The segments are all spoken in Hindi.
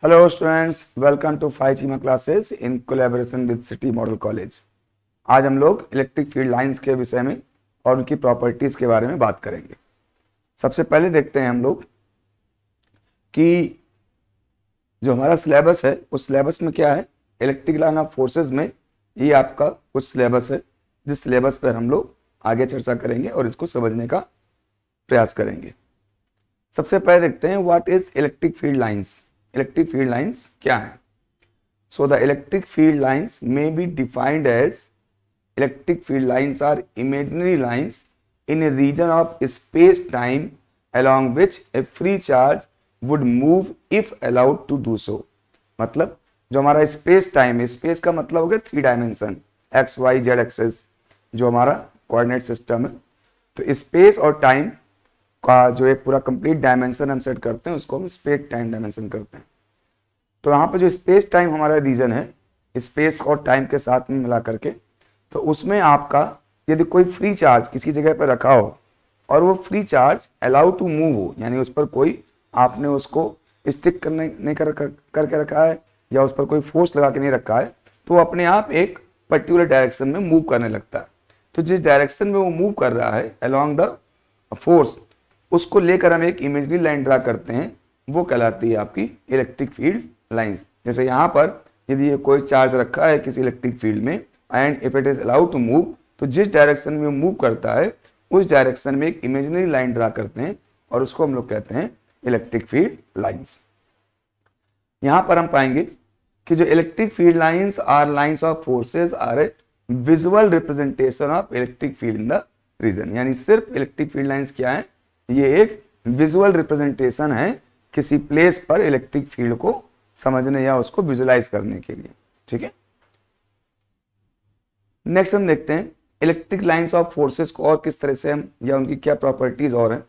Hello students, welcome to 5 classes in collaboration with City Model College। आज हम लोग इलेक्ट्रिक फील्ड लाइंस के विषय में और उनकी प्रॉपर्टीज के बारे में बात करेंगे। सबसे पहले देखते हैं हम लोग कि जो हमारा सिलेबस है उस सिलेबस में क्या है। इलेक्ट्रिक लाइन ऑफ फोर्सेस में ये आपका कुछ सिलेबस है जिस सिलेबस पर हम लोग आगे चर्चा करेंगे और इसको समझने का प्रयास करेंगे। सबसे पहले देखते हैं what is electric field lines. Electric field lines क्या है? So the electric field lines may be defined as electric field lines are imaginary lines in a region of space time along which a free charge would move if allowed to do so। मतलब जो हमारा स्पेस टाइम है, स्पेस का मतलब हो गया 3 dimension X Y Z axes, जो हमारा कोऑर्डिनेट सिस्टम है। तो स्पेस और टाइम का जो एक पूरा कंप्लीट डायमेंशन हम सेट करते हैं उसको हम स्पेस टाइम डायमेंशन करते हैं। तो यहाँ पर जो स्पेस टाइम हमारा रीजन है, स्पेस और टाइम के साथ में मिला करके, तो उसमें आपका यदि कोई फ्री चार्ज किसी जगह पर रखा हो और वो free charge allow to move हो, यानी उस पर कोई आपने उसको स्टिक करने नहीं करके रखा है या उस पर कोई फोर्स लगा के नहीं रखा है, तो वो अपने आप एक पर्टिकुलर डायरेक्शन में मूव करने लगता है। तो जिस डायरेक्शन में वो मूव कर रहा है अलोंग द फोर्स, उसको लेकर हम एक इमेजनरी लाइन ड्रा करते हैं, वो कहलाती है आपकी इलेक्ट्रिक फील्ड लाइंस। जैसे यहाँ पर यदि ये कोई चार्ज रखा है किसी इलेक्ट्रिक फील्ड में and if it is allowed to move, तो जिस डायरेक्शन में मूव करता है उस डायरेक्शन में एक इमेजिनरी लाइन ड्रा करते हैं और उसको हम लोग कहते हैं इलेक्ट्रिक फील्ड लाइंस। यहां पर हम पाएंगे कि जो electric field lines are lines of forces are a visual representation of electric field in the region. यानी सिर्फ इलेक्ट्रिक फील्ड लाइंस क्या है, ये एक विजुअल रिप्रेजेंटेशन है किसी प्लेस पर इलेक्ट्रिक फील्ड को समझने या उसको विजुअलाइज करने के लिए। ठीक है, नेक्स्ट हम देखते हैं इलेक्ट्रिक लाइंस ऑफ फोर्सेस को और किस तरह से हम या उनकी क्या प्रॉपर्टीज और हैं।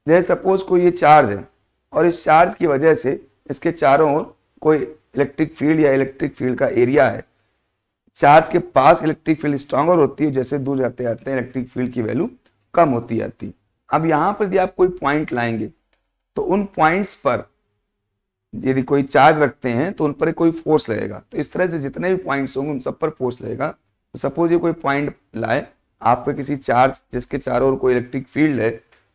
जैसे सपोज कोई ये चार्ज है और इस चार्ज की वजह से इसके चारों ओर कोई इलेक्ट्रिक फील्ड या इलेक्ट्रिक फील्ड का एरिया है। चार्ज के पास इलेक्ट्रिक फील्ड स्ट्रांगर होती है, जैसे दूर जाते जाते हैं इलेक्ट्रिक फील्ड की वैल्यू कम होती जाती है। अब यहां पर यदि आप कोई पॉइंट लाएंगे तो उन पॉइंट्स पर यदि कोई चार्ज रखते हैं तो उन पर कोई फोर्स लगेगा। तो इस तरह से जितने भी पॉइंट्स होंगे उन सब पर फोर्स लगेगा। तो सपोज ये कोई पॉइंट लाए आप पे किसी चार्ज जिसके चारों ओर कोई इलेक्ट्रिक फील्ड है,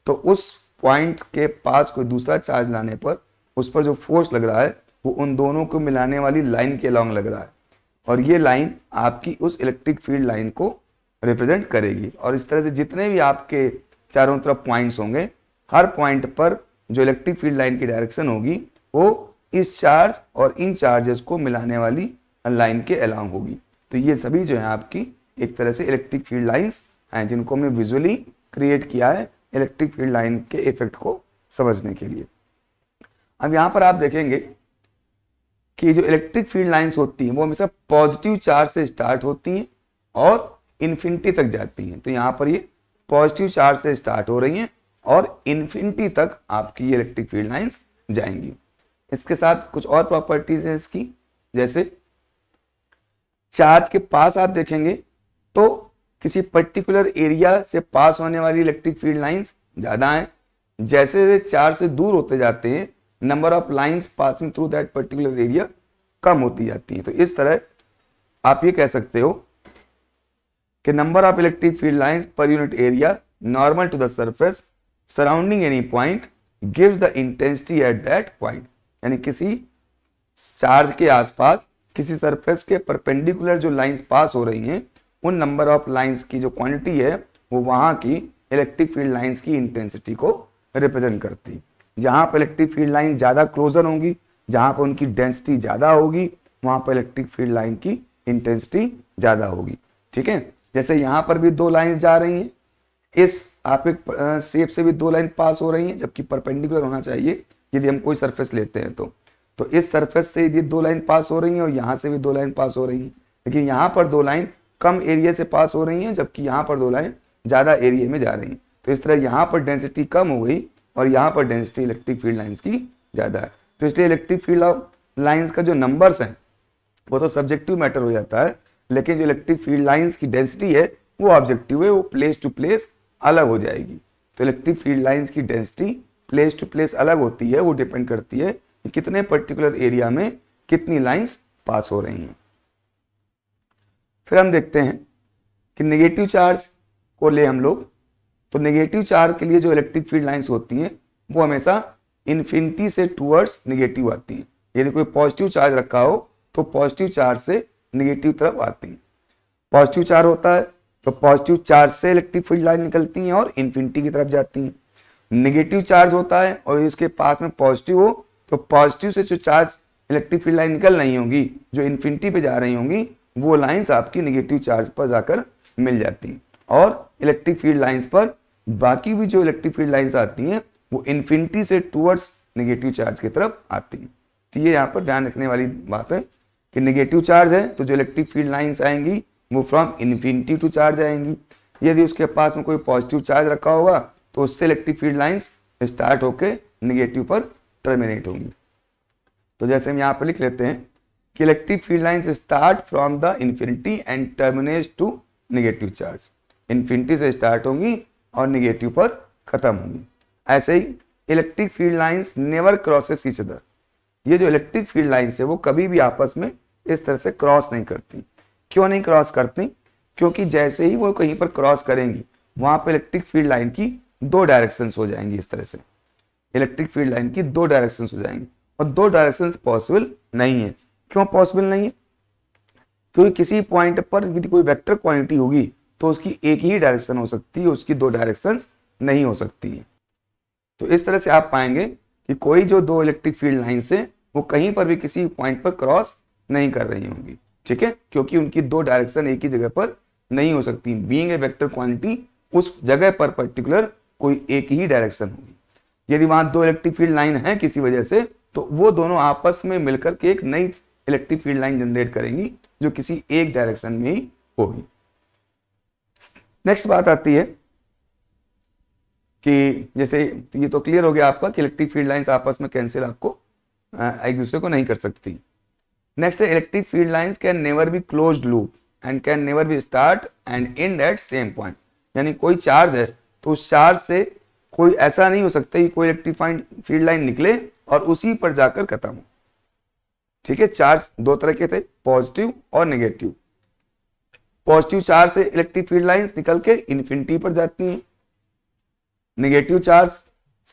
तो उस पॉइंट के पास कोई दूसरा चार्ज लाने पर उस पर जो फोर्स लग रहा है वो उन दोनों को मिलाने वाली लाइन के अलॉन्ग लग रहा है और ये लाइन आपकी उस इलेक्ट्रिक फील्ड लाइन को रिप्रेजेंट करेगी। और इस तरह से जितने भी आपके चारों तरफ पॉइंट्स होंगे, हर पॉइंट पर जो इलेक्ट्रिक फील्ड लाइन की डायरेक्शन होगी वो इस चार्ज और इन चार्जेस को मिलाने वाली लाइन के अलॉन्ग होगी। तो ये सभी जो है आपकी एक तरह से इलेक्ट्रिक फील्ड लाइंस हैं जिनको हमने विजुअली क्रिएट किया है इलेक्ट्रिक फील्ड लाइन के इफेक्ट को समझने के लिए। अब यहां पर आप देखेंगे कि जो इलेक्ट्रिक फील्ड लाइंस होती हैं वो हमेशा पॉजिटिव चार्ज से स्टार्ट होती हैं और इन्फिनिटी तक जाती हैं। तो यहां पर ये पॉजिटिव चार्ज से स्टार्ट हो रही हैं और इन्फिनिटी तक आपकी ये इलेक्ट्रिक फील्ड लाइंस जाएंगी। इसके साथ कुछ और प्रॉपर्टीज हैं इसकी, जैसे चार्ज के पास आप देखेंगे तो किसी पर्टिकुलर एरिया से पास होने वाली इलेक्ट्रिक फील्ड लाइंस ज्यादा हैं। जैसे चार्ज से दूर होते जाते हैं number of lines passing through that particular area कम होती जाती हैं। तो इस तरह आप ये कह सकते हो कि number of electric field lines per unit area normal to the surface surrounding any point gives the intensity at that point. यानी किसी चार्ज के आसपास किसी सरफेस के परपेंडिकुलर जो लाइंस पास हो रही हैं उन नंबर ऑफ लाइंस की जो क्वांटिटी है वो वहां की इलेक्ट्रिक फील्ड लाइंस की इंटेंसिटी को रिप्रेजेंट करती है। जहां पर इलेक्ट्रिक फील्ड लाइन ज्यादा क्लोजर होंगी, जहां पर उनकी डेंसिटी ज्यादा होगी, वहां पर इलेक्ट्रिक फील्ड लाइन की इंटेंसिटी ज्यादा होगी। ठीक है, जैसे यहां पर भी 2 लाइंस जा रही हैं, इस आप एक शेप से भी 2 लाइन पास हो रही हैं, जबकि परपेंडिकुलर होना चाहिए यदि हम कोई सरफेस लेते हैं तो इस सरफेस से यदि 2 लाइन पास हो रही हैं और यहाँ से भी 2 लाइन पास हो रही हैं, लेकिन यहाँ पर 2 लाइन कम एरिया से पास हो रही हैं जबकि यहाँ पर 2 लाइन ज़्यादा एरिया में जा रही हैं। तो इस तरह यहाँ पर डेंसिटी कम हो गई और यहाँ पर डेंसिटी इलेक्ट्रिक फील्ड लाइंस की ज़्यादा है। तो इसलिए इलेक्ट्रिक फील्ड लाइंस का जो नंबर्स हैं वो तो सब्जेक्टिव मैटर हो जाता है, लेकिन जो इलेक्ट्रिक फील्ड लाइंस की डेंसिटी है वो ऑब्जेक्टिव है, वो प्लेस टू प्लेस अलग हो जाएगी। तो इलेक्ट्रिक फील्ड लाइंस की डेंसिटी प्लेस टू प्लेस अलग होती है, वो डिपेंड करती है कि कितने पर्टिकुलर एरिया में कितनी लाइंस पास हो रही हैं। फिर हम देखते हैं कि नेगेटिव चार्ज को ले हम लोग, तो नेगेटिव चार्ज के लिए जो इलेक्ट्रिक फील्ड लाइंस होती हैं वो हमेशा इन्फिनिटी से टूवर्ड्स नेगेटिव आती हैं। यदि कोई पॉजिटिव चार्ज रखा हो तो पॉजिटिव चार्ज से नेगेटिव तरफ आती हैं। पॉजिटिव चार्ज होता है तो पॉजिटिव चार्ज से इलेक्ट्रिक फील्ड लाइन निकलती हैं और इन्फिनिटी की तरफ जाती हैं। नेगेटिव चार्ज होता है और इसके पास में पॉजिटिव हो तो पॉजिटिव से जो चार्ज इलेक्ट्रिक फील्ड लाइन निकल रही होंगी, जो इन्फिनिटी पे जा रही होंगी, वो लाइंस आपकी नेगेटिव चार्ज पर जाकर मिल जाती हैं। और इलेक्ट्रिक फील्ड लाइंस पर बाकी भी जो इलेक्ट्रिक फील्ड लाइंस आती हैं वो इन्फिनिटी से टूवर्ड्स नेगेटिव चार्ज की तरफ आती हैं। तो ये यहाँ पर ध्यान रखने वाली बात है कि नेगेटिव चार्ज है तो जो इलेक्ट्रिक फील्ड लाइंस आएंगी वो फ्रॉम इन्फिनिटी टू चार्ज आएंगी। यदि उसके पास में कोई पॉजिटिव चार्ज रखा होगा तो उससे इलेक्ट्रिक फील्ड लाइंस स्टार्ट होके नेगेटिव पर टर्मिनेट होंगी। तो जैसे हम यहाँ पर लिख लेते हैं कि electric field lines start from the infinity and terminate to negative charge. Infinity से स्टार्ट होंगी और नेगेटिव पर खत्म होंगी। ऐसे ही electric field lines never crosses each other. ये जो इलेक्ट्रिक फील्ड लाइंस है वो कभी भी आपस में इस तरह से क्रॉस नहीं करती। क्यों नहीं क्रॉस करती? क्योंकि जैसे ही वो कहीं पर क्रॉस करेंगी वहां पर इलेक्ट्रिक फील्ड लाइन की दो डायरेक्शंस हो जाएंगी। इस तरह से इलेक्ट्रिक फील्ड लाइन की दो डायरेक्शंस हो जाएंगी और दो डायरेक्शंस पॉसिबल नहीं है। क्यों पॉसिबल नहीं है? क्योंकि किसी पॉइंट पर यदि कोई वेक्टर क्वांटिटी होगी तो उसकी एक ही डायरेक्शन हो सकती है, उसकी दो डायरेक्शंस नहीं हो सकती है। तो इस तरह से आप पाएंगे कि कोई जो दो इलेक्ट्रिक फील्ड लाइंस है वो कहीं पर भी किसी पॉइंट पर क्रॉस नहीं कर रही होंगी, ठीक है, क्योंकि उनकी दो डायरेक्शन एक ही जगह पर नहीं हो सकती। बीइंग ए वेक्टर क्वांटिटी, उस जगह पर पर्टिकुलर कोई एक ही डायरेक्शन होगी। यदि वहां दो इलेक्ट्रिक फील्ड लाइन है किसी वजह से तो वो दोनों आपस में मिलकर के एक नई इलेक्ट्रिक फील्ड लाइन जनरेट करेंगी जो किसी एक डायरेक्शन में ही होगी। नेक्स्ट बात आती है कि जैसे ये तो क्लियर हो गया आपका कि इलेक्ट्रिक फील्ड लाइंस आपस में कैंसिल आपको एक दूसरे को नहीं कर सकती। नेक्स्ट है electric field lines can never be closed loop and can never be start and end at same point. यानी कोई चार्ज है तो उस चार्ज से कोई ऐसा नहीं हो सकता कि कोई इलेक्ट्रिक फील्ड लाइन निकले और उसी पर जाकर खत्म हो, ठीक है। चार्ज दो तरह के थे, पॉजिटिव और नेगेटिव। पॉजिटिव चार्ज से इलेक्ट्रिक फील्ड लाइंस निकल के इन्फिनिटी पर जाती हैं, नेगेटिव चार्ज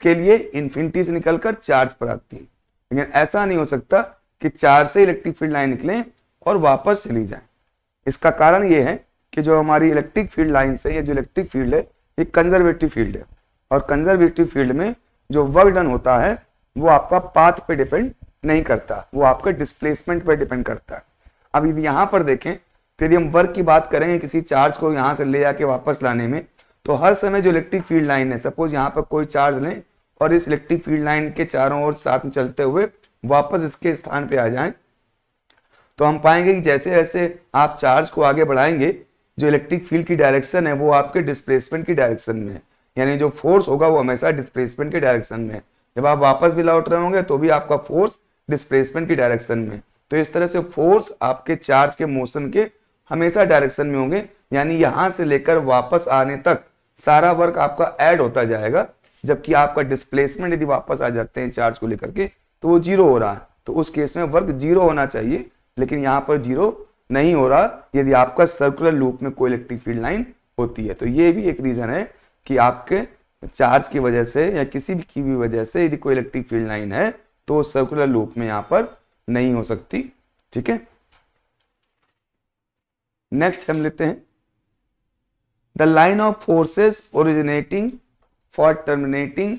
के लिए इन्फिनिटी से निकलकर चार्ज पर आती है। लेकिन ऐसा नहीं हो सकता कि चार्ज से इलेक्ट्रिक फील्ड लाइन निकले और वापस चली जाए। इसका कारण यह है कि जो हमारी इलेक्ट्रिक फील्ड लाइन है, ये जो इलेक्ट्रिक फील्ड है ये कंजर्वेटिव फील्ड है और कंजर्वेटिव फील्ड में जो वर्क डन होता है वो आपका पाथ पे डिपेंड नहीं करता, वो आपका डिस्प्लेसमेंट पे डिपेंड करता है। अब यदि यहाँ पर देखें तो यदि हम वर्क की बात करें किसी चार्ज को यहाँ से ले आके वापस लाने में, तो हर समय जो इलेक्ट्रिक फील्ड लाइन है, सपोज यहाँ पर कोई चार्ज लें और इस इलेक्ट्रिक फील्ड लाइन के चारों ओर साथ में चलते हुए वापस इसके स्थान पे आ जाएं, तो हम पाएंगे कि जैसे जैसे आप चार्ज को आगे बढ़ाएंगे जो इलेक्ट्रिक फील्ड की डायरेक्शन है वो आपके डिस्प्लेसमेंट की डायरेक्शन में है। यानी जो फोर्स होगा वो हमेशा डिस्प्लेसमेंट के डायरेक्शन में है। जब आप वापस भी लौट रहे होंगे तो भी आपका फोर्स डिस्प्लेसमेंट की डायरेक्शन में। तो इस तरह से फोर्स आपके चार्ज के मोशन के हमेशा डायरेक्शन में होंगे। यानी यहां से लेकर वापस आने तक सारा वर्क आपका ऐड होता जाएगा, जबकि आपका डिस्प्लेसमेंट यदि वापस आ जाते हैं चार्ज को लेकर के तो वो जीरो हो रहा है। तो उस केस में वर्क जीरो होना चाहिए, लेकिन यहाँ पर जीरो नहीं हो रहा यदि आपका सर्कुलर लूप में कोई इलेक्ट्रिक फील्ड लाइन होती है। तो ये भी एक रीजन है कि आपके चार्ज की वजह से या किसी भी की भी वजह से यदि कोई इलेक्ट्रिक फील्ड लाइन है तो सर्कुलर लूप में यहां पर नहीं हो सकती, ठीक है। नेक्स्ट हम लेते हैं the line of forces originating for terminating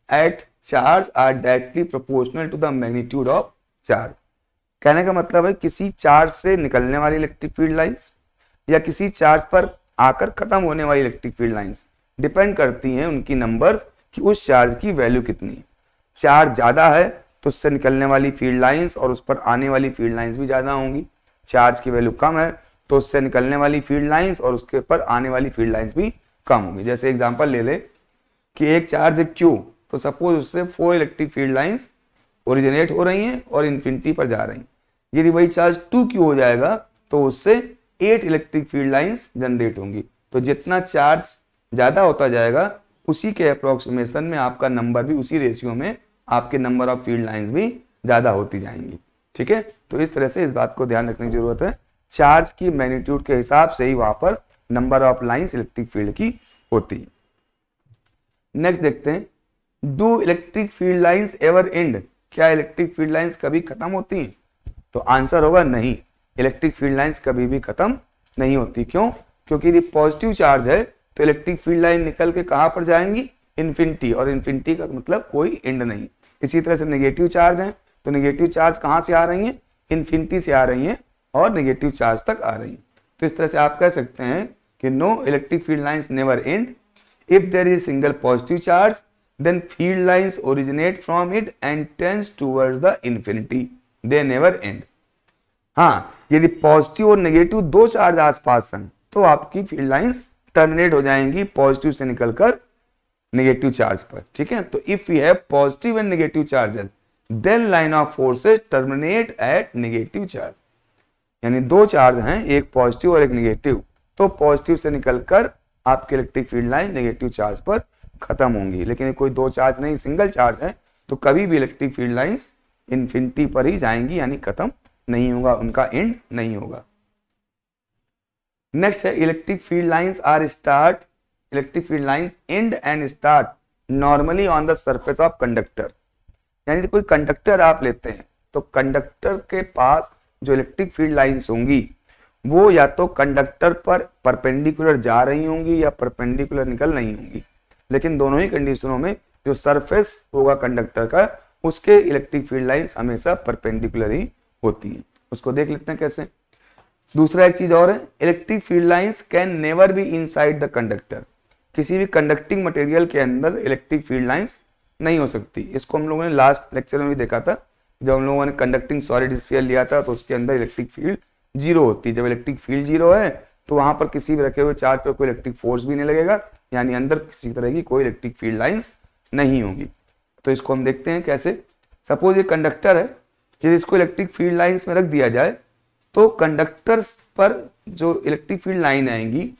at charge are directly proportional to the magnitude of charge. कहने का मतलब है किसी चार्ज से निकलने वाली इलेक्ट्रिक फील्ड लाइंस या किसी चार्ज पर आकर खत्म होने वाली इलेक्ट्रिक फील्ड लाइंस डिपेंड करती हैं उनकी नंबर कि उस चार्ज की वैल्यू कितनी है। चार्ज ज्यादा है तो उससे निकलने वाली फील्ड लाइंस और उस पर आने वाली फील्ड लाइंस भी ज्यादा होंगी। चार्ज की वैल्यू कम है तो उससे निकलने वाली फील्ड लाइंस और उसके ऊपर आने वाली फील्ड लाइंस भी कम होंगी। जैसे एग्जांपल ले ले कि एक चार्ज है Q, तो सपोज उससे 4 इलेक्ट्रिक फील्ड लाइंस ओरिजिनेट हो रही हैं और इन्फिनिटी पर जा रही हैं। यदि वही चार्ज 2Q हो जाएगा तो उससे 8 इलेक्ट्रिक फील्ड लाइंस जनरेट होंगी। तो जितना चार्ज ज्यादा होता जाएगा उसी के अप्रोक्सीमेशन में आपका नंबर भी, उसी रेशियो में आपके नंबर ऑफ फील्ड लाइंस भी ज्यादा होती जाएंगी। ठीक है, तो इस तरह से इस बात को ध्यान रखने की जरूरत है, चार्ज की मैग्नीट्यूड के हिसाब से ही वहां पर number of lines electric field की होती है। नेक्स्ट देखते हैं, do electric field lines ever and, क्या इलेक्ट्रिक फील्ड लाइंस कभी खत्म होती हैं? तो आंसर होगा नहीं, इलेक्ट्रिक फील्ड लाइंस कभी भी खत्म नहीं होती। क्यों? क्योंकि यदि पॉजिटिव चार्ज है तो इलेक्ट्रिक फील्ड लाइन निकल के कहां पर जाएंगी? इन्फिनिटी, और इन्फिनिटी का मतलब कोई एंड नहीं। इसी तरह से नेगेटिव चार्ज है तो नेगेटिव चार्ज कहां से आ रही है? इन्फिनिटी से आ रही है और नेगेटिव चार्ज तक आ रही है। तो इस तरह से आप कह सकते हैं कि no electric field lines never end, if there is single positive charge then field lines originate from it and tends towards the infinity, they never end। हाँ, यदि पॉजिटिव और नेगेटिव दो चार्ज आसपास हैं तो आपकी फील्ड लाइंस टर्मिनेट हो जाएंगी पॉजिटिव से निकलकर नेगेटिव चार्ज पर। ठीक है, तो if we have positive and negative charges then line of forces terminate at negative charge, यानी दो चार्ज हैं, एक पॉजिटिव और एक नेगेटिव, तो पॉजिटिव से निकलकर आपकी electric field line negative charge पर खत्म होंगी। लेकिन कोई दो चार्ज नहीं, सिंगल चार्ज है, तो कभी भी इलेक्ट्रिक फील्ड लाइंस इन्फिनिटी पर ही जाएंगी, यानी खत्म नहीं होगा, उनका एंड नहीं होगा। नेक्स्ट है, electric field lines are start, electric field lines and end start normally on the surface of conductor. यानी कोई कंडक्टर आप लेते हैं तो कंडक्टर के पास जो इलेक्ट्रिक फील्ड लाइंस होंगी वो या तो कंडक्टर पर परपेंडिकुलर जा रही होंगी या परपेंडिकुलर निकल रही होंगी, लेकिन दोनों ही कंडीशनों में जो सरफेस होगा कंडक्टर का उसके इलेक्ट्रिक फील्ड लाइंस हमेशा परपेंडिकुलर ही होती हैं। उसको देख लेते हैं कैसे। दूसरा एक चीज और है, electric field lines can never be inside the conductor, किसी भी कंडक्टिंग मटेरियल के अंदर इलेक्ट्रिक फील्ड लाइंस नहीं हो सकती। इसको हम लोगों ने लास्ट लेक्चर में भी देखा था, जब हम लोगों ने कंडक्टिंग सॉलिड स्फीयर लिया था तो उसके अंदर इलेक्ट्रिक फील्ड जीरो होती है। जब इलेक्ट्रिक फील्ड जीरो है तो वहां पर किसी भी रखे हुए चार्ज पर कोई इलेक्ट्रिक फोर्स भी नहीं लगेगा, यानी अंदर किसी तरह की कोई इलेक्ट्रिक फील्ड लाइंस नहीं होगी। तो इसको हम देखते हैं कैसे। सपोज ये कंडक्टर है, यदि इसको इलेक्ट्रिक फील्ड लाइंस में रख दिया जाए तो कंडक्टर पर जो इलेक्ट्रिक फील्ड लाइन आएंगी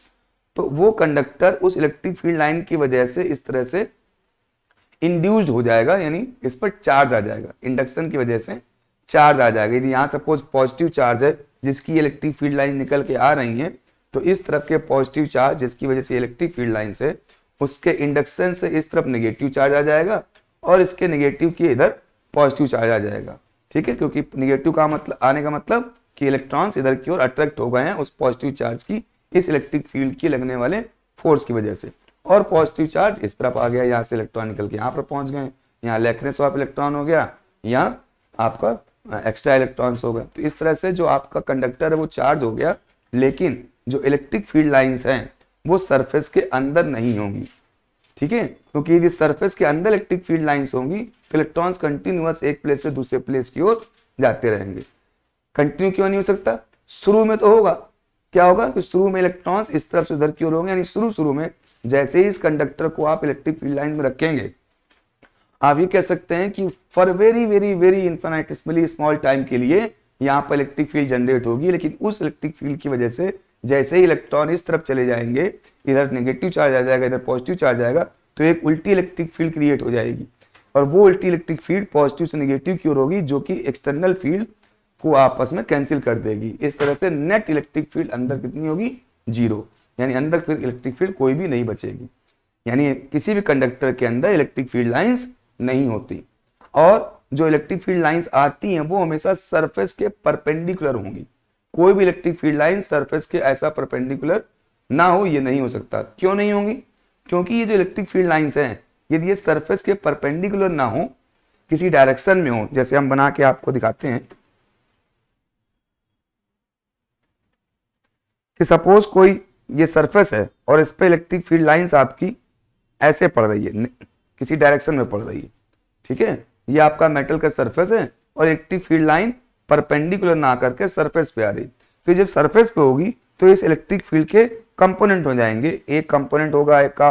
तो वो कंडक्टर उस इलेक्ट्रिक फील्ड लाइन की वजह से इस तरह से इंड्यूस्ड हो जाएगा, यानी इस पर चार्ज आ जाएगा, इंडक्शन की वजह से चार्ज आ जाएगा। यदि यहाँ सपोज पॉजिटिव चार्ज है जिसकी इलेक्ट्रिक फील्ड लाइन निकल के आ रही है तो इस तरफ के पॉजिटिव चार्ज जिसकी वजह से इलेक्ट्रिक फील्ड लाइन से उसके इंडक्शन से इस तरफ नेगेटिव चार्ज आ जाएगा और इसके नेगेटिव के इधर पॉजिटिव चार्ज आ जाएगा। ठीक है, क्योंकि नेगेटिव का मतलब आने का मतलब कि इलेक्ट्रॉन्स इधर की ओर अट्रैक्ट हो गए हैं उस पॉजिटिव चार्ज की इस इलेक्ट्रिक फील्ड की लगने वाले फोर्स की वजह से, और पॉजिटिव चार्ज इस तरफ आ गया, यहाँ से इलेक्ट्रॉन निकल के यहाँ पर पहुंच गए, यहाँ लैकनेस ऑफ इलेक्ट्रॉन हो गया, यहाँ आपका एक्स्ट्रा इलेक्ट्रॉन्स हो गए। तो इस तरह से जो आपका कंडक्टर है वो चार्ज हो गया, लेकिन जो इलेक्ट्रिक फील्ड लाइंस हैं वो सरफेस के अंदर नहीं होंगी। ठीक है, क्योंकि यदि सरफेस के अंदर इलेक्ट्रिक फील्ड लाइंस होंगी तो इलेक्ट्रॉन्स कंटिन्यूअस एक प्लेस से दूसरे प्लेस की ओर जाते रहेंगे। कंटिन्यू क्यों नहीं हो सकता? शुरू में तो होगा, क्या होगा कि शुरू में इलेक्ट्रॉन्स इस तरफ से उधर की ओर होंगे, यानी शुरू में जैसे ही इस कंडक्टर को आप इलेक्ट्रिक फील्ड लाइन में रखेंगे आप ये कह सकते हैं कि for very very very infinitesimally small time के लिए यहाँ पर इलेक्ट्रिक फील्ड जनरेट होगी, लेकिन उस इलेक्ट्रिक फील्ड की वजह से जैसे ही इलेक्ट्रॉन इस तरफ चले जाएंगे, इधर नेगेटिव चार्ज आ जाएगा, इधर पॉजिटिव चार्ज आएगा, तो एक उल्टी इलेक्ट्रिक फील्ड क्रिएट हो जाएगी और वो उल्टी इलेक्ट्रिक फील्ड पॉजिटिव से नेगेटिव की ओर होगी, जो कि एक्सटर्नल फील्ड को आपस में कैंसिल कर देगी। इस तरह से नेट इलेक्ट्रिक फील्ड अंदर कितनी होगी? जीरो, यानी अंदर फिर इलेक्ट्रिक फील्ड कोई भी नहीं बचेगी, यानी किसी भी कंडक्टर के अंदर इलेक्ट्रिक फील्ड लाइंस नहीं होती। और जो इलेक्ट्रिक फील्ड लाइंस आती हैं वो हमेशा सरफेस के परपेंडिकुलर होंगी, कोई भी इलेक्ट्रिक फील्ड लाइन सरफेस के ऐसा परपेंडिकुलर ना हो, ये नहीं हो सकता। क्यों नहीं होंगी? क्योंकि ये जो इलेक्ट्रिक फील्ड लाइंस हैं यदि ये सरफेस के परपेंडिकुलर ना हो, किसी डायरेक्शन में हो, जैसे हम बना के आपको दिखाते हैं कि सपोज कोई ये सरफेस है और इस पे इलेक्ट्रिक फील्ड लाइंस आपकी ऐसे पड़ रही है, किसी डायरेक्शन में पड़ रही है। ठीक है, ये आपका मेटल का सरफेस है और इलेक्ट्रिक फील्ड लाइन परपेंडिकुलर ना करके सरफेस पे आ रही, तो जब सरफेस पे होगी तो इस इलेक्ट्रिक फील्ड के कंपोनेंट हो जाएंगे, एक कंपोनेंट होगा आपका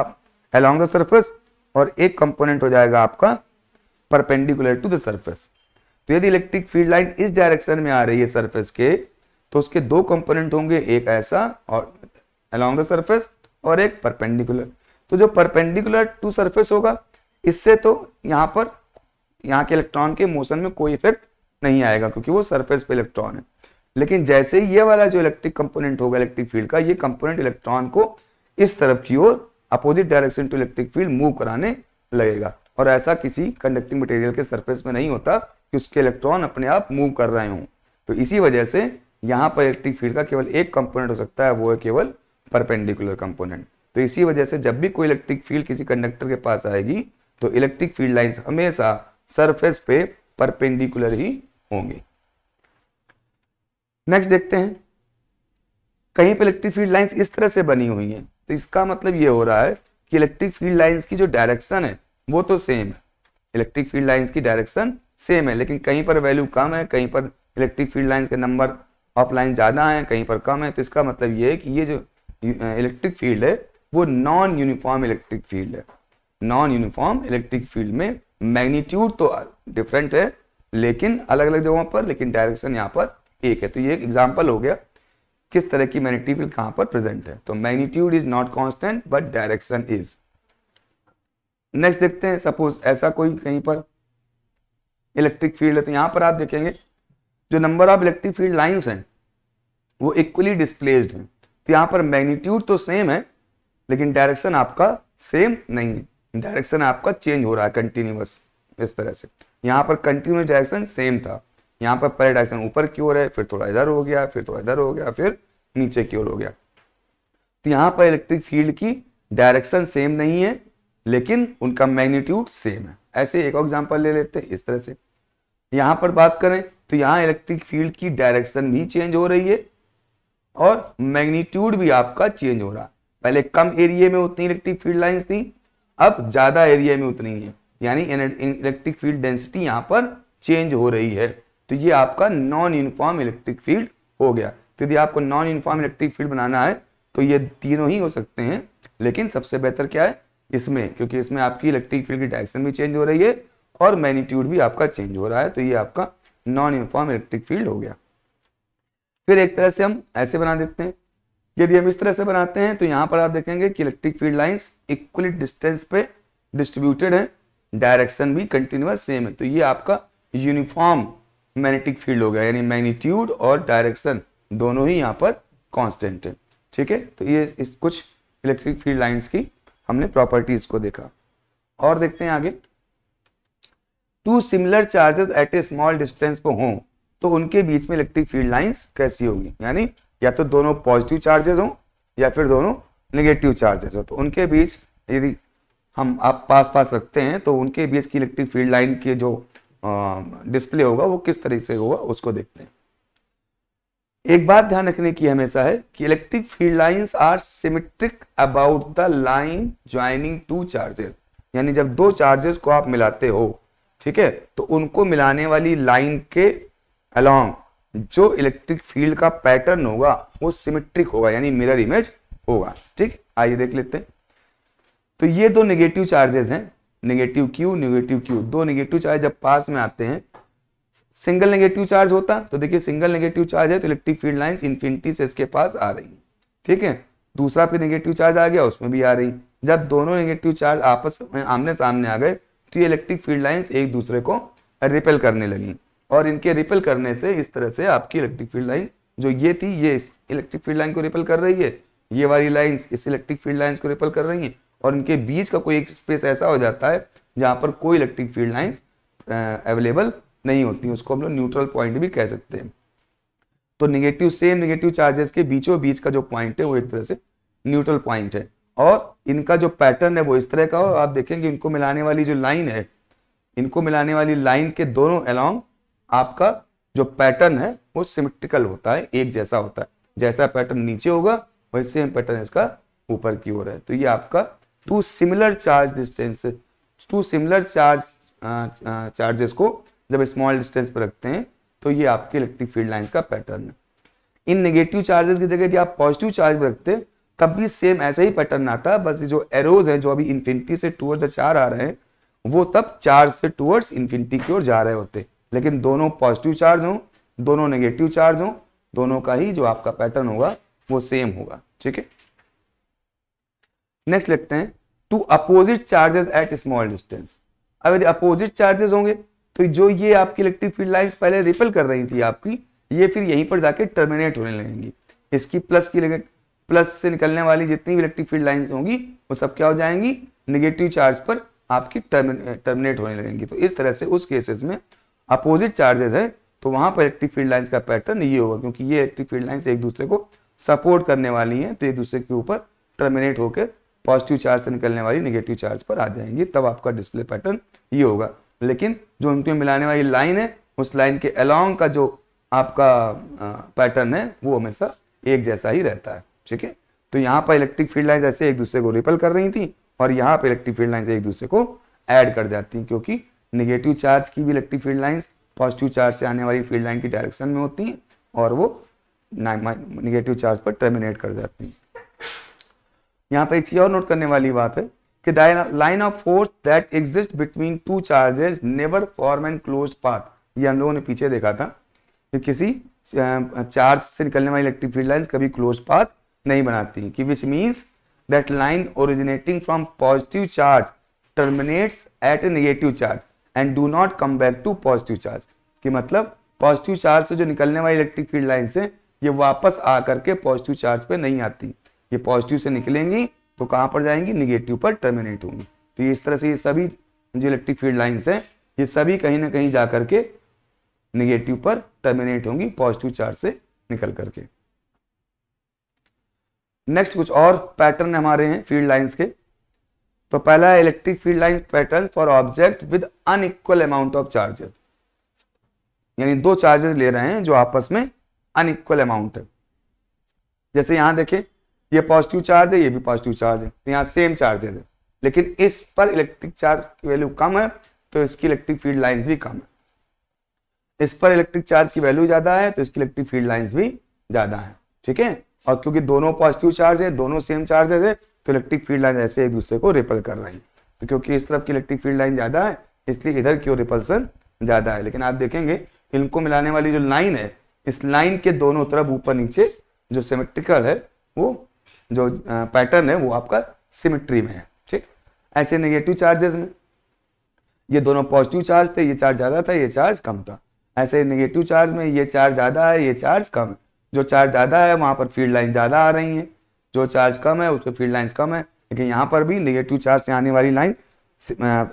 अलोंग द सरफेस और एक कंपोनेंट हो जाएगा आपका परपेंडिकुलर टू द सरफेस। तो यदि इलेक्ट्रिक फील्ड लाइन इस डायरेक्शन में आ रही है सरफेस के, तो उसके दो कंपोनेंट होंगे, एक ऐसा और अलोंग द सरफेस और एक परपेंडिकुलर। तो जो परपेंडिकुलर टू सरफेस होगा इससे तो यहाँ पर यहाँ के इलेक्ट्रॉन के मोशन में कोई इफेक्ट नहीं आएगा क्योंकि वो सरफेस पे इलेक्ट्रॉन है। लेकिन जैसे ही ये वाला जो इलेक्ट्रिक कंपोनेंट होगा इलेक्ट्रिक फील्ड का, ये कंपोनेंट इलेक्ट्रॉन को इस तरफ की ओर opposite direction to electric field move कराने लगेगा। और ऐसा किसी कंडक्टिंग मटेरियल के सरफेस में नहीं होता कि उसके इलेक्ट्रॉन अपने आप मूव कर रहे हों। तो इसी वजह से यहाँ पर इलेक्ट्रिक फील्ड का केवल एक कंपोनेंट हो सकता है, वो है केवल परपेंडिकुलर कंपोनेंट। तो इसी वजह से जब भी कोई इलेक्ट्रिक फील्ड किसी कंडक्टर के पास आएगी तो इलेक्ट्रिक फील्ड लाइंस हमेशा सरफेस पे परपेंडिकुलर ही होंगी। नेक्स्ट देखते हैं, कहीं पे इलेक्ट्रिक फील्ड लाइंस इस तरह से बनी हुई हैं, तो इसका मतलब ये हो रहा है कि इलेक्ट्रिक फील्ड लाइंस की जो डायरेक्शन है वो तो सेम है, इलेक्ट्रिक फील्ड लाइंस की डायरेक्शन सेम है, लेकिन कहीं पर वैल्यू कम है, कहीं पर इलेक्ट्रिक फील्ड लाइंस के नंबर ऑफ लाइन ज्यादा है, कहीं पर कम है। तो इसका मतलब ये है कि ये जो इलेक्ट्रिक फील्ड है वो नॉन यूनिफॉर्म इलेक्ट्रिक फील्ड है। नॉन यूनिफॉर्म इलेक्ट्रिक फील्ड में मैग्नीट्यूड तो डिफरेंट है लेकिन अलग अलग जगहों पर, लेकिन डायरेक्शन यहाँ पर एक है। तो ये एक एग्जांपल हो गया किस तरह की मैग्नेटिक फील्ड कहां पर प्रेजेंट है। तो magnitude is not constant but direction is. Next देखते हैं, सपोज ऐसा कोई कहीं पर इलेक्ट्रिक फील्ड है, तो यहां पर आप देखेंगे जो number of electric field lines हैं वो इक्वली डिस्प्लेस्ड हैं। तो यहां पर मैग्नीट्यूड तो सेम है लेकिन डायरेक्शन आपका सेम नहीं है, डायरेक्शन आपका चेंज हो रहा है कंटिन्यूअस इस तरह से। यहाँ पर कंटिन्यूअस डायरेक्शन सेम था, यहाँ पर पहले डायरेक्शन ऊपर की ओर है, फिर थोड़ा इधर हो गया, फिर थोड़ा इधर हो गया, फिर नीचे की ओर हो गया। तो यहाँ पर इलेक्ट्रिक फील्ड की डायरेक्शन सेम नहीं है लेकिन उनका मैग्नीट्यूड सेम है। ऐसे एक और एग्जांपल ले लेते हैं इस तरह से। यहाँ पर बात करें तो यहाँ इलेक्ट्रिक फील्ड की डायरेक्शन भी चेंज हो रही है और मैग्नीट्यूड भी आपका चेंज हो रहा है। पहले कम एरिया में उतनी इलेक्ट्रिक फील्ड लाइंस थी, अब ज्यादा एरिया में उतनी है, यानी इलेक्ट्रिक फील्ड डेंसिटी यहाँ पर चेंज हो रही है। तो ये आपका नॉन यूनिफॉर्म इलेक्ट्रिक फील्ड हो गया। तो यदि आपको नॉन यूनिफॉर्म इलेक्ट्रिक फील्ड बनाना है तो ये तीनों ही हो सकते हैं, लेकिन सबसे बेहतर क्या है इसमें, क्योंकि इसमें आपकी इलेक्ट्रिक फील्ड की डायरेक्शन भी चेंज हो रही है और मैग्नीट्यूड भी आपका चेंज हो रहा है। तो ये आपका नॉन यूनिफॉर्म इलेक्ट्रिक फील्ड हो गया। फिर एक तरह से हम ऐसे बना देते हैं, यदि हम इस तरह से बनाते हैं तो यहाँ पर आप देखेंगे कि electric field lines equally distance पे डिस्ट्रीब्यूटेड है, डायरेक्शन भी कंटिन्यूअस सेम है। तो ये आपका यूनिफॉर्म मैग्नेटिक फील्ड हो गया, यानी मैग्नीट्यूड और डायरेक्शन दोनों ही यहाँ पर कांस्टेंट है। ठीक है, तो ये इस कुछ इलेक्ट्रिक फील्ड लाइंस की हमने प्रॉपर्टीज को देखा। और देखते हैं आगे, two similar charges at a small distance पर हों तो उनके बीच में इलेक्ट्रिक फील्ड लाइंस कैसी होगी, यानी या तो दोनों पॉजिटिव चार्जेस हों या फिर दोनों नेगेटिव चार्जेस हो। तो उनके बीच यदि हम आप पास पास रखते हैं तो उनके बीच की इलेक्ट्रिक फील्ड लाइन के जो डिस्प्ले होगा वो किस तरह से होगा उसको देखते हैं। एक बात ध्यान रखने की हमेशा है कि electric field lines are symmetric about the line joining two charges, यानी जब दो चार्जेस को आप मिलाते हो, ठीक है, तो उनको मिलाने वाली लाइन के अलोंग जो इलेक्ट्रिक फील्ड का पैटर्न होगा वो सिमेट्रिक होगा, यानी मिरर इमेज होगा। ठीक, आइए देख लेते हैं। तो ये दो नेगेटिव चार्जेस हैं, नेगेटिव क्यू, नेगेटिव क्यू। दो नेगेटिव चार्ज जब पास में आते हैं, सिंगल नेगेटिव चार्ज होता तो देखिए सिंगल नेगेटिव चार्ज है तो इलेक्ट्रिक फील्ड लाइंस इंफिनिटी से इसके पास आ रही है। ठीक है, दूसरा पे नेगेटिव चार्ज आ गया उसमें भी आ रही। जब दोनों नेगेटिव चार्ज आपस में आमने सामने आ गए तो ये इलेक्ट्रिक फील्ड लाइंस एक दूसरे को रिपेल करने लगी और इनके रिपेल करने से इस तरह से आपकी इलेक्ट्रिक फील्ड लाइन जो ये थी ये इस इलेक्ट्रिक फील्ड लाइन को रिपेल कर रही है, ये वाली लाइंस इस इलेक्ट्रिक फील्ड लाइंस को रिपेल कर रही है और इनके बीच का कोई एक स्पेस ऐसा हो जाता है जहां पर कोई इलेक्ट्रिक फील्ड लाइंस अवेलेबल नहीं होती, उसको हम लोग न्यूट्रल पॉइंट भी कह सकते हैं। तो नेगेटिव सेम नेगेटिव चार्जेस के बीचों बीच का जो पॉइंट है वो एक तरह से न्यूट्रल पॉइंट है और इनका जो पैटर्न है वो इस तरह का हो। आप देखेंगे इनको मिलाने वाली जो लाइन है, इनको मिलाने वाली लाइन के दोनों अलोंग आपका जो पैटर्न है वो सिमेट्रिकल होता है, एक जैसा होता है। जैसा पैटर्न नीचे होगा वही सेम पैटर्न इसका ऊपर की ओर है। तो ये आपका two similar charge distance, two similar charges को जब स्मॉल डिस्टेंस पर रखते हैं तो ये आपके इलेक्ट्रिक फील्ड लाइंस का पैटर्न है। इन नेगेटिव चार्जेस की जगह यदि आप पॉजिटिव चार्ज रखते हैं तब भी सेम ऐसा ही पैटर्न आता है, बस जो एरोज हैं जो अभी इंफिनिटी से टूवर्ड द चार आ रहे हैं वो तब चार्ज से टूवर्ड्स इंफिनिटी की ओर जा रहे होते, लेकिन दोनों पॉजिटिव चार्ज हों दोनों नेगेटिव चार्ज हों दोनों का ही जो आपका पैटर्न होगा वो सेम होगा। ठीक है, नेक्स्ट लिखते हैं two opposite charges at small distance. अब यदि अपोजिट चार्जेस होंगे तो जो ये आपकी इलेक्ट्रिक फील्ड लाइंस पहले रिपेल कर रही थी आपकी, ये फिर यहीं पर जाके टर्मिनेट होने लगेंगी। इसकी प्लस से निकलने वाली जितनी भी इलेक्ट्रिक फील्ड लाइंस होंगी वो सब क्या हो जाएंगी, नेगेटिव चार्ज पर आपकी टर्मिनेट होने लगेंगी। तो इस तरह से उस केसेस में अपोजिट चार्जेस है तो वहां पर इलेक्ट्रिक फील्ड लाइंस का पैटर्न ये होगा, क्योंकि ये इलेक्ट्रिक फील्ड लाइंस एक दूसरे को सपोर्ट करने वाली हैं, तो एक दूसरे के ऊपर टर्मिनेट होकर पॉजिटिव चार्ज से निकलने वाली नेगेटिव चार्ज पर आ जाएंगी, तब आपका डिस्प्ले पैटर्न ये होगा। लेकिन जो उनके मिलाने वाली लाइन है उस लाइन के अलोंग का जो आपका पैटर्न है वो हमेशा एक जैसा ही रहता है। ठीक है, तो यहाँ पर इलेक्ट्रिक फील्ड लाइंस ऐसे एक दूसरे को रिपेल कर रही थी और यहाँ पर इलेक्ट्रिक फील्ड लाइंस एक दूसरे को ऐड कर जाती हैं, क्योंकि नेगेटिव चार्ज की भी electric field lines positive charge से आने वाली फील्ड लाइन की डायरेक्शन में होती हैं और वो नेगेटिव चार्ज पर टर्मिनेट कर जाती हैं। यहाँ पे एक चीज और नोट करने वाली बात है कि line of force that exist between two charges never form an closed path. ये हम लोगों ने पीछे देखा था कि किसी चार्ज से निकलने वाली इलेक्ट्रिक फील्ड लाइंस कभी क्लोज्ड पाथ नहीं बनाती, कि which means that line originating from positive charge terminates at a negative charge and do not come back to positive charge. कि मतलब पॉजिटिव चार्ज से जो निकलने वाली इलेक्ट्रिक फील्ड लाइंस है ये वापस आकर के पॉजिटिव चार्ज पे नहीं आती, ये पॉजिटिव से निकलेंगी तो कहां पर जाएंगी, निगेटिव पर टर्मिनेट होंगी। तो इस तरह से ये सभी जो इलेक्ट्रिक फील्ड लाइंस है ये सभी कहीं ना कहीं जाकर के निगेटिव पर टर्मिनेट होंगी पॉजिटिव चार्ज से निकल करके। नेक्स्ट कुछ और पैटर्न हमारे हैं फील्ड लाइंस के। तो पहला है electric field line pattern for object with unequal amount of charges, यानी दो चार्जेस ले रहे हैं जो आपस में अनइक्वल अमाउंट है। जैसे यहां देखें ये पॉजिटिव चार्ज है, ये भी पॉजिटिव चार्ज है, तो यहाँ सेम चार्जेस है, लेकिन इस पर इलेक्ट्रिक चार्ज की वैल्यू कम है तो इसकी इलेक्ट्रिक फील्ड लाइंस भी कम है। इस पर इलेक्ट्रिक चार्ज की वैल्यू ज्यादा है तो इसकी इलेक्ट्रिक फील्ड लाइंस भी ज्यादा है। ठीक है, और क्योंकि दोनों पॉजिटिव चार्ज है, दोनों सेम चार्जेस है, तो इलेक्ट्रिक फील्ड लाइन ऐसे एक दूसरे को रिपल कर रही है। तो क्योंकि इस तरफ की इलेक्ट्रिक फील्ड लाइन ज्यादा है इसलिए इधर की ओर रिपल्सन ज्यादा है। लेकिन आप देखेंगे इनको मिलाने वाली जो लाइन है इस लाइन के दोनों तरफ ऊपर नीचे जो सिमेट्रिकल है वो जो पैटर्न है वो आपका सिमेट्री में है। ठीक, ऐसे नेगेटिव चार्जेस में ये दोनों पॉजिटिव चार्ज थे, ये चार्ज ज्यादा था, ये चार्ज कम था। ऐसे नेगेटिव चार्ज में ये चार्ज ज्यादा है, ये चार्ज कम है। जो चार्ज ज्यादा है वहां पर फील्ड लाइन ज्यादा आ रही है, जो चार्ज कम है उस पर फील्ड लाइंस कम है। लेकिन यहाँ पर भी नेगेटिव चार्ज से आने वाली लाइन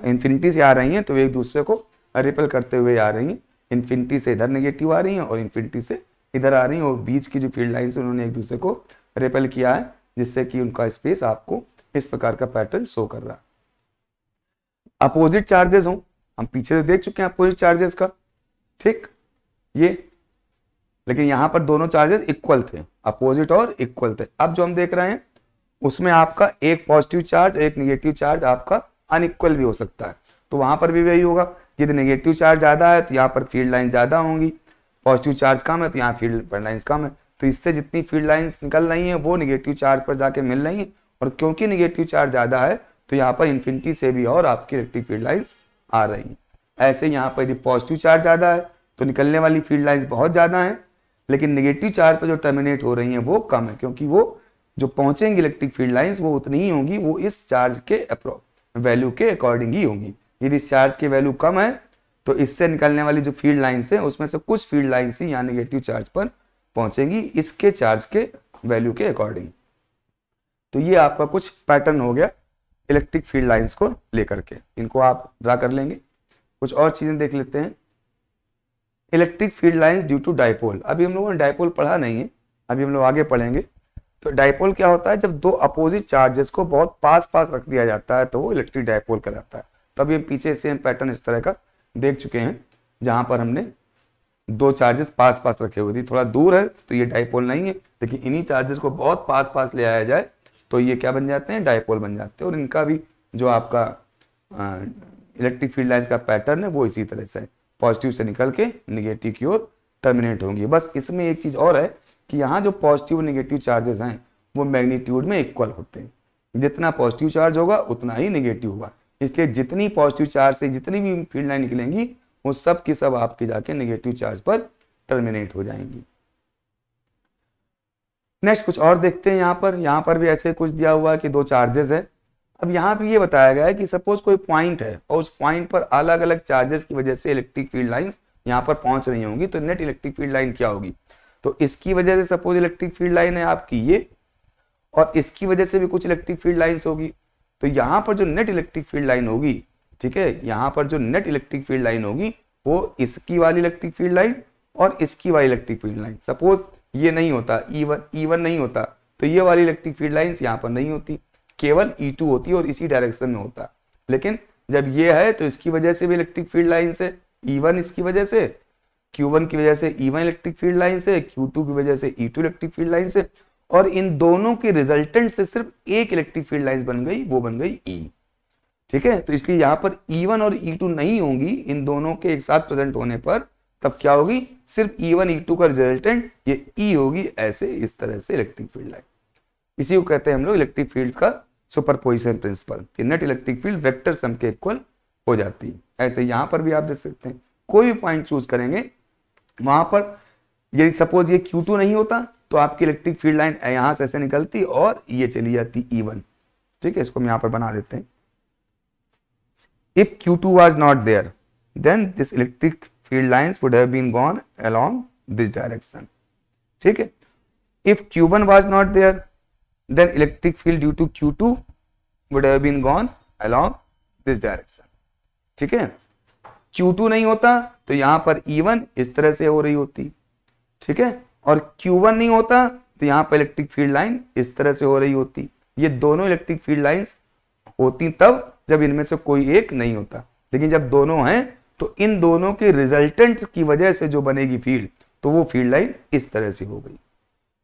इन्फिनिटी से आ रही है तो एक दूसरे को रिपेल करते हुए आ रही है। इन्फिनिटी से इधर नेगेटिव आ रही है और इन्फिनिटी से इधर आ रही है, और बीच की जो फील्ड लाइंस उन्होंने एक दूसरे को रिपेल किया है जिससे कि उनका स्पेस आपको इस प्रकार का पैटर्न शो कर रहा है। अपोजिट चार्जेस हो, हम पीछे से देख चुके हैं अपोजिट चार्जेस का। ठीक, ये लेकिन यहां पर दोनों चार्जेस इक्वल थे, अपोजिट और इक्वल थे। अब जो हम देख रहे हैं उसमें आपका एक पॉजिटिव चार्ज एक नेगेटिव चार्ज आपका अनइक्वल भी हो सकता है। तो वहां पर भी वही होगा, यदि नेगेटिव चार्ज ज्यादा है तो यहाँ पर फील्ड लाइन ज्यादा होंगी, पॉजिटिव चार्ज कम है तो यहाँ फील्ड लाइन्स कम है। तो इससे जितनी फील्ड लाइंस निकल रही हैं वो नेगेटिव चार्ज पर जाके मिल रही हैं, और क्योंकि नेगेटिव चार्ज ज्यादा है तो यहाँ पर इन्फिनिटी से भी और आपकी इलेक्ट्रिक फील्ड लाइंस आ रही हैं। ऐसे यहाँ पर यदि पॉजिटिव चार्ज ज्यादा है तो निकलने वाली फील्ड लाइंस बहुत ज्यादा है, लेकिन नेगेटिव चार्ज पर जो टर्मिनेट हो रही हैं वो कम है, क्योंकि वो जो पहुंचेंगी इलेक्ट्रिक फील्ड लाइंस वो उतनी ही होंगी, वो इस चार्ज के वैल्यू के अकॉर्डिंग ही होंगी। यदि इस चार्ज की वैल्यू कम है तो इससे निकलने वाली जो फील्ड लाइंस है उसमें से कुछ फील्ड लाइंस ही यहाँ नेगेटिव चार्ज पर पहुंचेंगी इसके चार्ज के वैल्यू के अकॉर्डिंग। तो ये आपका कुछ पैटर्न हो गया इलेक्ट्रिक फील्ड लाइंस को लेकर के, इनको आप ड्रा कर लेंगे। कुछ और चीजें देख लेते हैं। Electric field lines due to dipole, अभी हम लोगों ने डाइपोल पढ़ा नहीं है, अभी हम लोग आगे पढ़ेंगे। तो डाइपोल क्या होता है, जब दो अपोजिट चार्जेस को बहुत पास पास रख दिया जाता है तो वो इलेक्ट्रिक डाइपोल कहलाता है। तब ये पीछे सेम पैटर्न इस तरह का देख चुके हैं जहां पर हमने दो चार्जेस पास पास रखे हुए थे, थोड़ा दूर है तो ये डाइपोल नहीं है, लेकिन इन्हीं चार्जेस को बहुत पास पास ले आया जाए तो ये क्या बन जाते हैं, डाइपोल बन जाते हैं। और इनका भी जो आपका इलेक्ट्रिक फील्ड लाइंस का पैटर्न है वो इसी तरह से पॉजिटिव से निकल के निगेटिव की ओर टर्मिनेट होंगी। बस इसमें एक चीज और है कि यहाँ जो पॉजिटिव और निगेटिव चार्जेस हैं वो मैग्नीट्यूड में इक्वल होते हैं, जितना पॉजिटिव चार्ज होगा उतना ही निगेटिव होगा। इसलिए जितनी पॉजिटिव चार्ज से जितनी भी फील्ड लाइन निकलेंगी वो सब की सब आपकी जाके नेगेटिव चार्ज पर टर्मिनेट हो जाएंगी। नेक्स्ट कुछ और देखते हैं। यहाँ पर भी ऐसे कुछ दिया हुआ है कि दो चार्जेस है अब यहाँ पे ये बताया गया है कि सपोज कोई पॉइंट है और उस पॉइंट पर अलग अलग चार्जेस की वजह से इलेक्ट्रिक फील्ड लाइंस यहाँ पर पहुंच रही होंगी, तो नेट इलेक्ट्रिक फील्ड लाइन क्या होगी? तो इसकी वजह से सपोज इलेक्ट्रिक फील्ड लाइन है आपकी ये, और इसकी वजह से भी कुछ इलेक्ट्रिक फील्ड लाइंस होगी। तो यहाँ पर जो नेट इलेक्ट्रिक फील्ड लाइन होगी, ठीक है, यहाँ पर जो नेट इलेक्ट्रिक फील्ड लाइन होगी वो इसकी वाली इलेक्ट्रिक फील्ड लाइन और इसकी वाली इलेक्ट्रिक फील्ड लाइन। सपोज ये नहीं होता, E1 नहीं होता, तो ये वाली इलेक्ट्रिक फील्ड लाइंस यहाँ पर नहीं होती, केवल E2 होती है और इसी डायरेक्शन में होता। लेकिन जब ये है तो इसकी वजह से भी इलेक्ट्रिक फील्ड लाइन से, E1 इसकी वजह से, Q1 की वजह से E1 इलेक्ट्रिक फील्ड लाइन से, Q2 की वजह से E2 इलेक्ट्रिक फील्ड लाइन से, और इन दोनों के रिजल्टेंट से सिर्फ एक इलेक्ट्रिक फील्ड लाइन बन गई, वो बन गई E। ठीक है, तो इसलिए यहाँ पर E1 और E2 नहीं होंगी, इन दोनों के एक साथ प्रेजेंट होने पर तब क्या होगी? सिर्फ E1 E2 का रिजल्टेंट ये E होगी, ऐसे इस तरह से इलेक्ट्रिक फील्ड लाइन। इसी को कहते हैं हम लोग इलेक्ट्रिक फील्ड का सुपरपोजिशन प्रिंसिपल, कि net electric field vector sum के इक्वल हो जाती है। ऐसे यहाँ पर भी आप देख सकते हैं, कोई भी पॉइंट चूज करेंगे वहां पर यदि सपोज ये Q2 नहीं होता तो आपकी इलेक्ट्रिक फील्ड लाइन यहां से ऐसे निकलती और ये चली जाती E1। ठीक है, इसको हम यहां पर बना देते हैं। If Q2 was not there, then this electric field lines would have been gone along this direction. ठीक है, if Q1 was not there, then electric field due to Q2 would have been gone along this direction. ठीक है, Q2 नहीं होता तो यहां पर E1 इस तरह से हो रही होती, ठीक है, और Q1 नहीं होता तो यहां पर इलेक्ट्रिक फील्ड लाइन इस तरह से हो रही होती। ये दोनों इलेक्ट्रिक फील्ड लाइंस होती तब जब इनमें से कोई एक नहीं होता, लेकिन जब दोनों हैं तो इन दोनों के रिजल्टेंट की वजह से जो बनेगी फील्ड, तो वो फील्ड लाइन इस तरह से हो गई।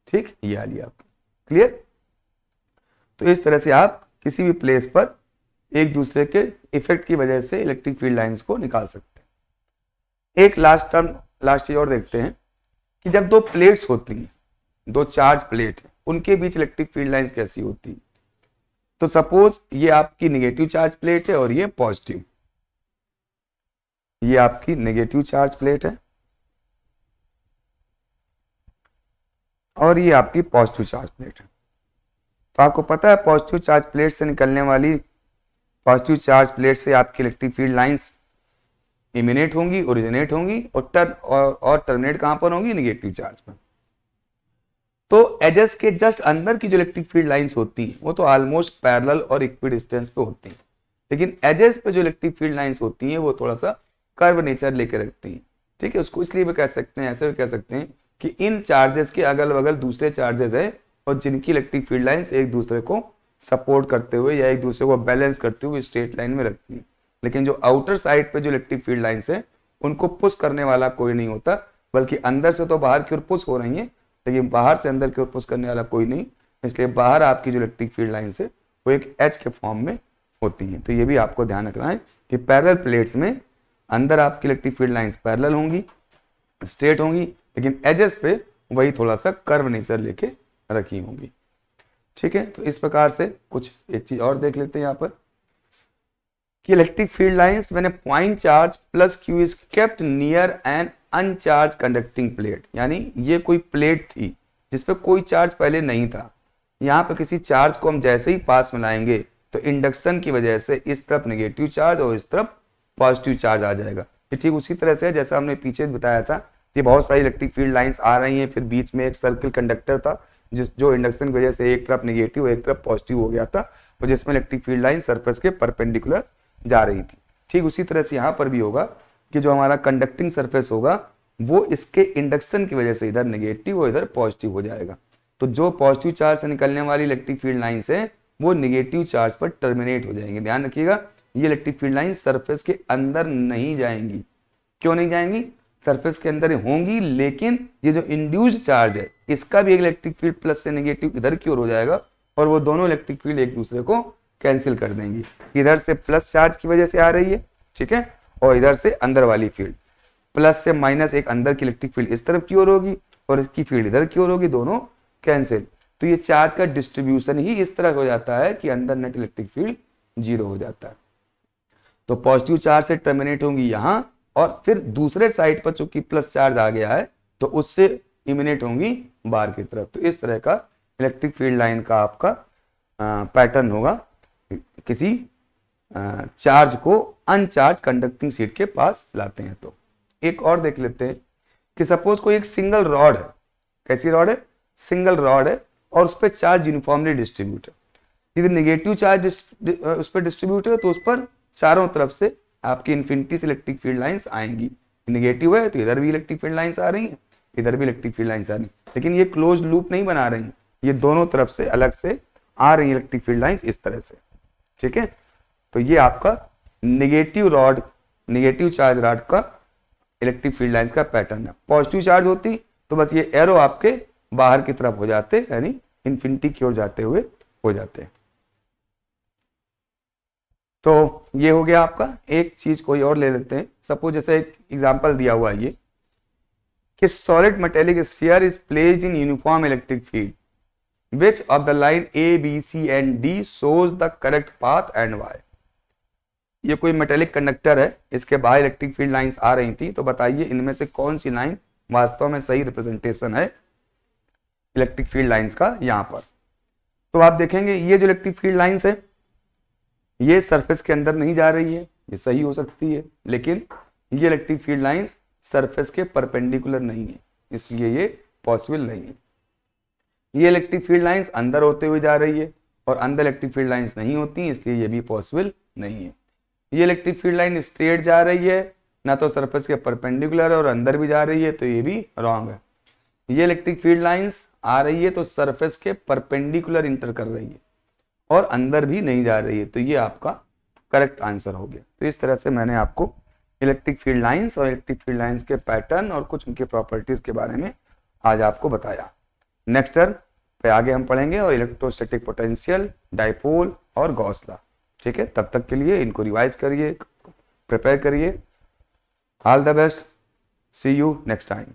ठीक, ये आ लिया आपकी, क्लियर। तो इस तरह से आप किसी भी प्लेस पर एक दूसरे के इफेक्ट की वजह से इलेक्ट्रिक फील्ड लाइंस को निकाल सकते हैं। एक लास्ट चीज और देखते हैं कि जब दो प्लेट्स होती हैं, दो चार्ज प्लेट, उनके बीच इलेक्ट्रिक फील्ड लाइंस कैसी होती है। तो सपोज ये आपकी नेगेटिव चार्ज प्लेट है और ये पॉजिटिव, ये आपकी नेगेटिव चार्ज प्लेट है और ये आपकी पॉजिटिव चार्ज प्लेट है। तो आपको पता है पॉजिटिव चार्ज प्लेट से निकलने वाली, पॉजिटिव चार्ज प्लेट से आपकी इलेक्ट्रिक फील्ड लाइंस इमिनेट होंगी, ओरिजिनेट होंगी, और टर्मिनेट कहां पर होंगी? नेगेटिव चार्ज पर। तो एजेस के जस्ट अंदर की जो इलेक्ट्रिक फील्ड लाइंस होती हैं वो तो ऑलमोस्ट पैरेलल और इक्वी डिस्टेंस पे होती हैं, लेकिन एजेस पे जो इलेक्ट्रिक फील्ड लाइंस होती हैं वो थोड़ा सा कर्व नेचर लेकर रखती हैं। ठीक है, उसको इसलिए भी कह सकते हैं, ऐसे भी कह सकते हैं कि इन चार्जेस के अगल बगल दूसरे चार्जेस है और जिनकी इलेक्ट्रिक फील्ड लाइंस एक दूसरे को सपोर्ट करते हुए या एक दूसरे को बैलेंस करते हुए स्ट्रेट लाइन में रखती है। लेकिन जो आउटर साइड पे जो इलेक्ट्रिक फील्ड लाइंस है उनको पुश करने वाला कोई नहीं होता, बल्कि अंदर से तो बाहर की ओर पुश हो रही है लेकिन बाहर से अंदर की ओर पुश करने वाला कोई नहीं, इसलिए बाहर आपकी जो इलेक्ट्रिक फील्ड लाइंस है वो एक एच के फॉर्म में होती है। तो ये भी आपको ध्यान रखना है कि पैरेलल प्लेट्स में अंदर आपकी इलेक्ट्रिक फील्ड लाइंस पैरेलल होंगी, स्ट्रेट होंगी, लेकिन एजेस पे वही थोड़ा सा कर्व नेचर लेके रखी होंगी। ठीक है, तो इस प्रकार से कुछ एक चीज और देख लेते हैं यहाँ पर कि electric field lines when a point charge plus Q is kept near an uncharged conducting plate, यानी ये कोई प्लेट थी जिसपे कोई चार्ज पहले नहीं था, यहाँ पे किसी चार्ज को हम जैसे ही पास में लाएंगे तो इंडक्शन की वजह से इस तरफ नेगेटिव चार्ज और इस तरफ पॉजिटिव चार्ज आ जाएगा। ये ठीक उसी तरह से जैसा हमने पीछे बताया था कि बहुत सारी इलेक्ट्रिक फील्ड लाइंस आ रही हैं, फिर बीच में एक सर्किल कंडक्टर था जो इंडक्शन की वजह से एक तरफ नेगेटिव एक तरफ पॉजिटिव हो गया था, तो जिसमें इलेक्ट्रिक फील्ड लाइन सरफेस के परपेंडिकुलर जा रही थी। ठीक उसी तरह से यहाँ पर भी होगा कि जो हमारा कंडक्टिंग सरफेस होगा वो इसके इंडक्शन की वजह से इधर नेगेटिव और इधर पॉजिटिव हो जाएगा। तो जो पॉजिटिव चार्ज से निकलने वाली इलेक्ट्रिक फील्ड लाइंस है वो नेगेटिव चार्ज पर टर्मिनेट हो जाएंगे। ध्यान रखिएगा, ये इलेक्ट्रिक फील्ड लाइन सरफेस के अंदर नहीं जाएंगी। क्यों नहीं जाएंगी? सरफेस के अंदर होंगी, लेकिन ये जो इंड्यूस्ड चार्ज है इसका भी एक इलेक्ट्रिक फील्ड प्लस से नेगेटिव इधर की ओर हो जाएगा और वो दोनों इलेक्ट्रिक फील्ड एक दूसरे को कैंसिल कर देंगी। इधर से प्लस चार्ज की वजह से आ रही है, ठीक है, और इधर से अंदर वाली फील्ड प्लस से माइनस, एक अंदर की इलेक्ट्रिक फील्ड इस तरफ की ओर होगी और इसकी फील्ड इधर की ओर होगी, दोनों कैंसिल। तो ये चार्ज का डिस्ट्रीब्यूशन ही इस तरह हो जाता है कि अंदर नेट इलेक्ट्रिक फील्ड 0 हो जाता है। तो पॉजिटिव चार्ज से टर्मिनेट होंगी यहाँ और फिर दूसरे साइड पर चूंकि प्लस चार्ज आ गया है तो उससे इमिनेट होंगी बाहर की तरफ। तो इस तरह का इलेक्ट्रिक फील्ड लाइन का आपका पैटर्न होगा किसी चार्ज को अनचार्ज कंडक्टिंग शीट के पास लाते हैं। तो एक और देख लेते हैं कि सपोज कोई एक सिंगल रॉड है, कैसी रॉड है, सिंगल रॉड है, और उस पर चार्ज यूनिफॉर्मली डिस्ट्रीब्यूट है। यदि नेगेटिव चार्ज उस पर डिस्ट्रीब्यूट है तो उस पर चारों तरफ से आपकी इन्फिनिटी से इलेक्ट्रिक फील्ड लाइंस आएंगी। नेगेटिव है तो इधर भी इलेक्ट्रिक फील्ड लाइंस आ रही हैं, इधर भी इलेक्ट्रिक फील्ड लाइंस आ रही हैं, लेकिन ये क्लोज लूप नहीं बना रही हैं, ये दोनों तरफ से अलग से आ रही है इलेक्ट्रिक फील्ड लाइंस इस तरह से। ठीक है, तो ये आपका नेगेटिव चार्ज रॉड का इलेक्ट्रिक फील्ड लाइंस का पैटर्न है। पॉजिटिव चार्ज होती तो बस ये एरो आपके बाहर की तरफ हो जाते, यानी इन्फिनिटी की ओर जाते हुए हो जाते हैं। तो ये हो गया आपका। एक चीज कोई और ले लेते हैं, सपोज जैसे एक एग्जांपल दिया हुआ है ये कि solid metallic sphere is placed in uniform electric field which of the line A, B, C and D shows the correct path and why। ये कोई मेटेलिक कंडक्टर है, इसके बाहर इलेक्ट्रिक फील्ड लाइंस आ रही थी, तो बताइए इनमें से कौन सी लाइन वास्तव में सही रिप्रेजेंटेशन है इलेक्ट्रिक फील्ड लाइंस का यहाँ पर। तो आप देखेंगे ये जो इलेक्ट्रिक फील्ड लाइंस है ये सरफेस के अंदर नहीं जा रही है, ये सही हो सकती है, लेकिन ये इलेक्ट्रिक फील्ड लाइंस सरफेस के परपेंडिकुलर नहीं है, इसलिए ये पॉसिबल नहीं है। ये इलेक्ट्रिक फील्ड लाइंस अंदर होते हुए जा रही है और अंदर इलेक्ट्रिक फील्ड लाइंस नहीं होती, इसलिए ये भी पॉसिबल नहीं है। ये इलेक्ट्रिक फील्ड लाइन स्ट्रेट जा रही है, ना तो सरफेस के परपेंडिकुलर और अंदर भी जा रही है, तो ये भी रॉन्ग है। ये इलेक्ट्रिक फील्ड लाइंस आ रही है तो सरफेस के परपेंडिकुलर इंटर कर रही है और अंदर भी नहीं जा रही है, तो ये आपका करेक्ट आंसर हो गया। तो इस तरह से मैंने आपको इलेक्ट्रिक फील्ड लाइंस और इलेक्ट्रिक फील्ड लाइंस के पैटर्न और कुछ उनके प्रॉपर्टीज के बारे में आज आपको बताया। नेक्स्ट टर्म पे आगे हम पढ़ेंगे और इलेक्ट्रोस्टैटिक पोटेंशियल, डाइपोल और गॉस लॉ। ठीक है, तब तक के लिए इनको रिवाइज करिए, प्रिपेयर करिए। All the best, see you next time.